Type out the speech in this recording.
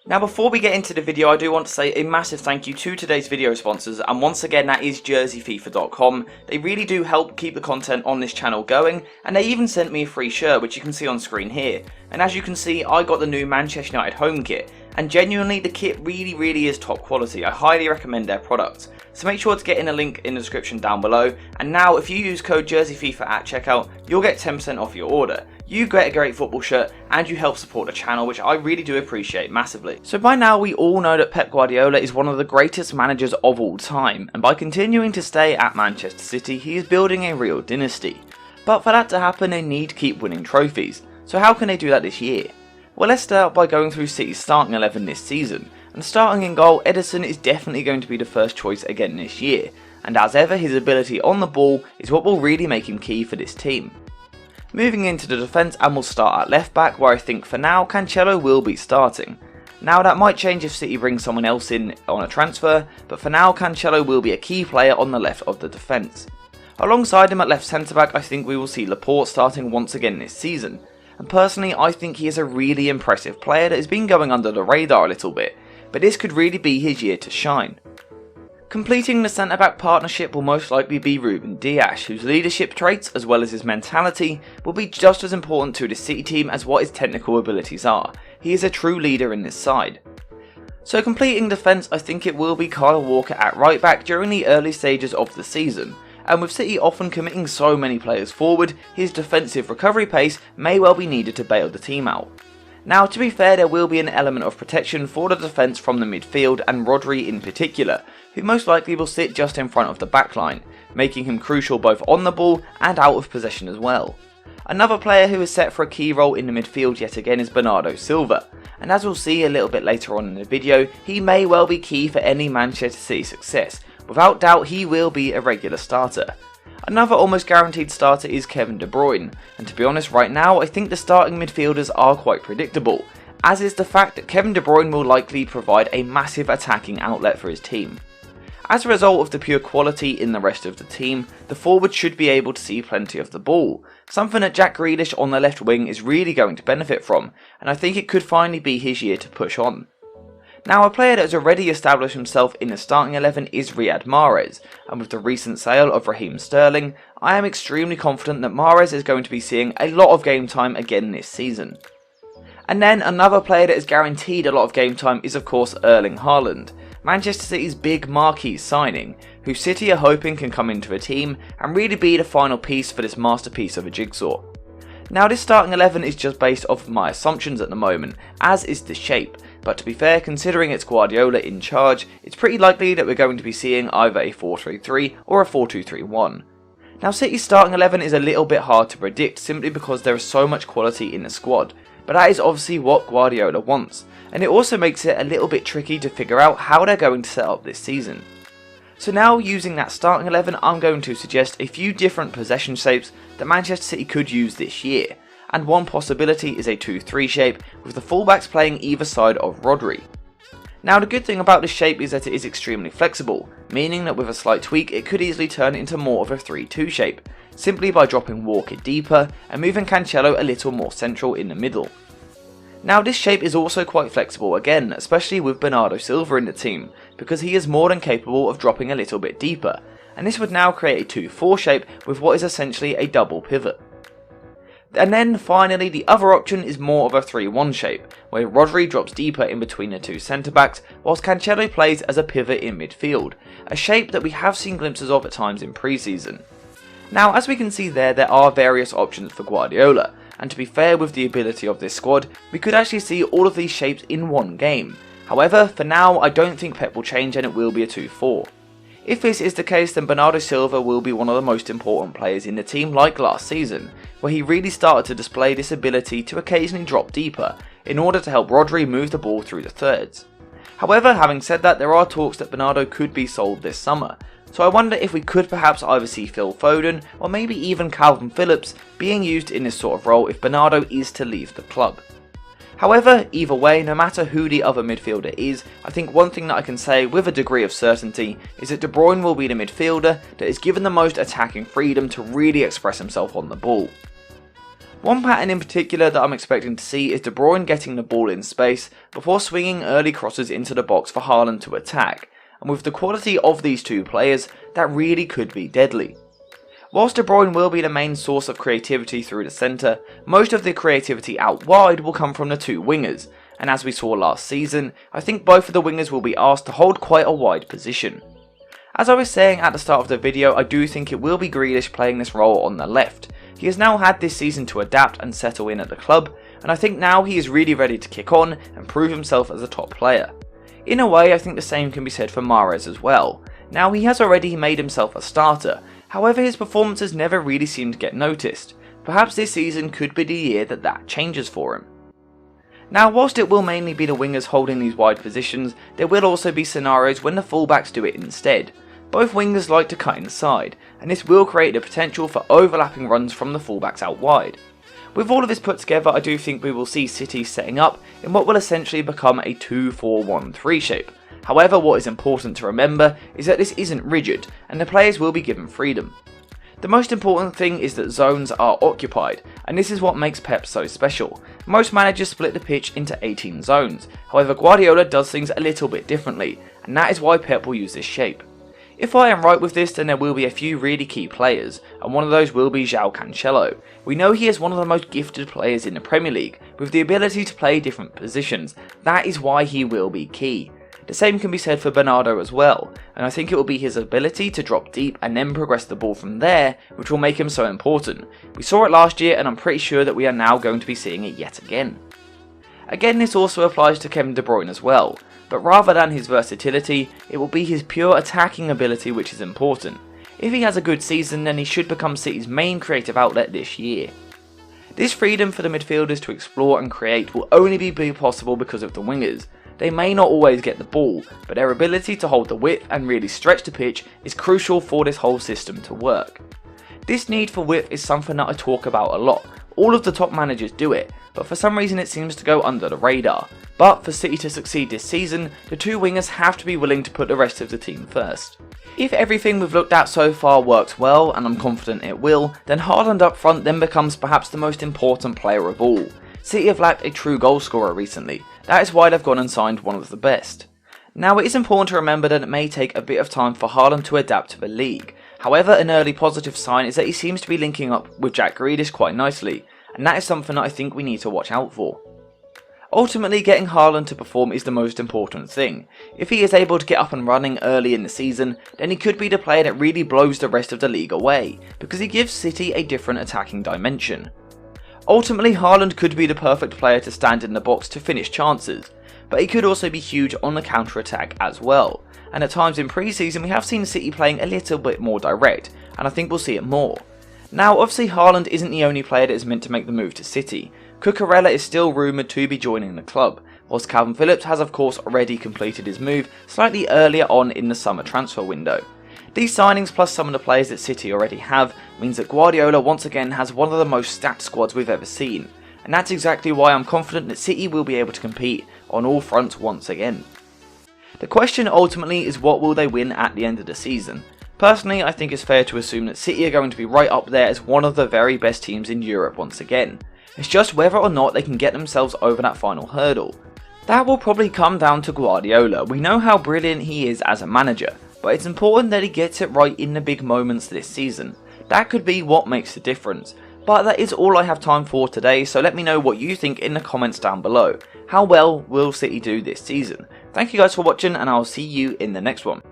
Now before we get into the video, I do want to say a massive thank you to today's video sponsors, and once again that is jerseyfifa.com. They really do help keep the content on this channel going, and they even sent me a free shirt which you can see on screen here. And as you can see, I got the new Manchester United home kit, and genuinely the kit really is top quality. I highly recommend their products. So make sure to get in a link in the description down below, and now if you use code jerseyfifa at checkout, you'll get 10% off your order. You get a great football shirt and you help support the channel, which I really do appreciate massively. So by now we all know that Pep Guardiola is one of the greatest managers of all time, and by continuing to stay at Manchester City he is building a real dynasty. But for that to happen they need to keep winning trophies. So how can they do that this year? Well, let's start by going through City's starting 11 this season, and starting in goal, Ederson is definitely going to be the first choice again this year, and as ever his ability on the ball is what will really make him key for this team. Moving into the defence, and we'll start at left back, where I think for now Cancelo will be starting. Now that might change if City brings someone else in on a transfer, but for now Cancelo will be a key player on the left of the defence. Alongside him at left centre back, I think we will see Laporte starting once again this season, and personally I think he is a really impressive player that has been going under the radar a little bit, but this could really be his year to shine. Completing the centre-back partnership will most likely be Ruben Dias, whose leadership traits as well as his mentality will be just as important to the City team as what his technical abilities are. He is a true leader in this side. So completing defence, I think it will be Kyle Walker at right back during the early stages of the season, and with City often committing so many players forward, his defensive recovery pace may well be needed to bail the team out. Now to be fair, there will be an element of protection for the defence from the midfield and Rodri in particular, who most likely will sit just in front of the backline, making him crucial both on the ball and out of possession as well. Another player who is set for a key role in the midfield yet again is Bernardo Silva, and as we'll see a little bit later on in the video, he may well be key for any Manchester City success. Without doubt he will be a regular starter. Another almost guaranteed starter is Kevin De Bruyne, and to be honest right now I think the starting midfielders are quite predictable, as is the fact that Kevin De Bruyne will likely provide a massive attacking outlet for his team. As a result of the pure quality in the rest of the team, the forwards should be able to see plenty of the ball, something that Jack Grealish on the left wing is really going to benefit from, and I think it could finally be his year to push on. Now a player that has already established himself in the starting 11 is Riyad Mahrez, and with the recent sale of Raheem Sterling, I am extremely confident that Mahrez is going to be seeing a lot of game time again this season. And then another player that is guaranteed a lot of game time is of course Erling Haaland, Manchester City's big marquee signing, who City are hoping can come into a team and really be the final piece for this masterpiece of a jigsaw. Now this starting 11 is just based off of my assumptions at the moment, as is the shape, but to be fair, considering it's Guardiola in charge, it's pretty likely that we're going to be seeing either a 4-3-3 or a 4-2-3-1. Now City's starting 11 is a little bit hard to predict simply because there is so much quality in the squad, but that is obviously what Guardiola wants, and it also makes it a little bit tricky to figure out how they're going to set up this season. So now using that starting 11, I'm going to suggest a few different possession shapes that Manchester City could use this year, and one possibility is a 2-3 shape with the fullbacks playing either side of Rodri. Now the good thing about this shape is that it is extremely flexible, meaning that with a slight tweak it could easily turn into more of a 3-2 shape, simply by dropping Walker deeper and moving Cancelo a little more central in the middle. Now this shape is also quite flexible again, especially with Bernardo Silva in the team, because he is more than capable of dropping a little bit deeper, and this would now create a 2-4 shape with what is essentially a double pivot. And then finally the other option is more of a 3-1 shape, where Rodri drops deeper in between the two centre backs whilst Cancelo plays as a pivot in midfield, a shape that we have seen glimpses of at times in pre-season. Now as we can see there are various options for Guardiola, and to be fair with the ability of this squad, we could actually see all of these shapes in one game. However, for now I don't think Pep will change and it will be a 2-4. If this is the case, then Bernardo Silva will be one of the most important players in the team like last season, where he really started to display this ability to occasionally drop deeper in order to help Rodri move the ball through the thirds. However, having said that, there are talks that Bernardo could be sold this summer, so I wonder if we could perhaps either see Phil Foden or maybe even Calvin Phillips being used in this sort of role if Bernardo is to leave the club. However, either way, no matter who the other midfielder is, I think one thing that I can say with a degree of certainty is that De Bruyne will be the midfielder that is given the most attacking freedom to really express himself on the ball. One pattern in particular that I'm expecting to see is De Bruyne getting the ball in space before swinging early crosses into the box for Haaland to attack, and with the quality of these two players, that really could be deadly. Whilst De Bruyne will be the main source of creativity through the centre, most of the creativity out wide will come from the two wingers, and as we saw last season, I think both of the wingers will be asked to hold quite a wide position. As I was saying at the start of the video, I do think it will be Grealish playing this role on the left. He has now had this season to adapt and settle in at the club, and I think now he is really ready to kick on and prove himself as a top player. In a way, I think the same can be said for Mahrez as well. Now, he has already made himself a starter, however his performances never really seem to get noticed. Perhaps this season could be the year that changes for him. Now, whilst it will mainly be the wingers holding these wide positions, there will also be scenarios when the fullbacks do it instead. Both wingers like to cut inside, and this will create the potential for overlapping runs from the fullbacks out wide. With all of this put together, I do think we will see City setting up in what will essentially become a 2-4-1-3 shape. However, what is important to remember is that this isn't rigid, and the players will be given freedom. The most important thing is that zones are occupied, and this is what makes Pep so special. Most managers split the pitch into 18 zones, however Guardiola does things a little bit differently, and that is why Pep will use this shape. If I am right with this, then there will be a few really key players, and one of those will be João Cancelo. We know he is one of the most gifted players in the Premier League, with the ability to play different positions. That is why he will be key. The same can be said for Bernardo as well, and I think it will be his ability to drop deep and then progress the ball from there which will make him so important. We saw it last year, and I'm pretty sure that we are now going to be seeing it yet again. Again, this also applies to Kevin De Bruyne as well, but rather than his versatility, it will be his pure attacking ability which is important. If he has a good season, then he should become City's main creative outlet this year. This freedom for the midfielders to explore and create will only be possible because of the wingers. They may not always get the ball, but their ability to hold the width and really stretch the pitch is crucial for this whole system to work. This need for width is something that I talk about a lot. All of the top managers do it, but for some reason it seems to go under the radar. But for City to succeed this season, the two wingers have to be willing to put the rest of the team first. If everything we've looked at so far works well, and I'm confident it will, then Haaland up front then becomes perhaps the most important player of all. City have lacked a true goal scorer recently. That is why they've gone and signed one of the best. Now, it is important to remember that it may take a bit of time for Haaland to adapt to the league. However, an early positive sign is that he seems to be linking up with Jack Grealish quite nicely, and that is something that I think we need to watch out for. Ultimately, getting Haaland to perform is the most important thing. If he is able to get up and running early in the season, then he could be the player that really blows the rest of the league away, because he gives City a different attacking dimension. Ultimately, Haaland could be the perfect player to stand in the box to finish chances, but he could also be huge on the counter-attack as well, and at times in pre-season we have seen City playing a little bit more direct, and I think we'll see it more. Now, obviously Haaland isn't the only player that is meant to make the move to City. Cucurella is still rumoured to be joining the club, whilst Calvin Phillips has of course already completed his move slightly earlier on in the summer transfer window. These signings plus some of the players that City already have means that Guardiola once again has one of the most stacked squads we've ever seen, and that's exactly why I'm confident that City will be able to compete on all fronts once again. The question ultimately is, what will they win at the end of the season? Personally, I think it's fair to assume that City are going to be right up there as one of the very best teams in Europe once again. It's just whether or not they can get themselves over that final hurdle. That will probably come down to Guardiola. We know how brilliant he is as a manager, but it's important that he gets it right in the big moments this season. That could be what makes the difference. But that is all I have time for today, so let me know what you think in the comments down below. How well will City do this season? Thank you guys for watching, and I'll see you in the next one.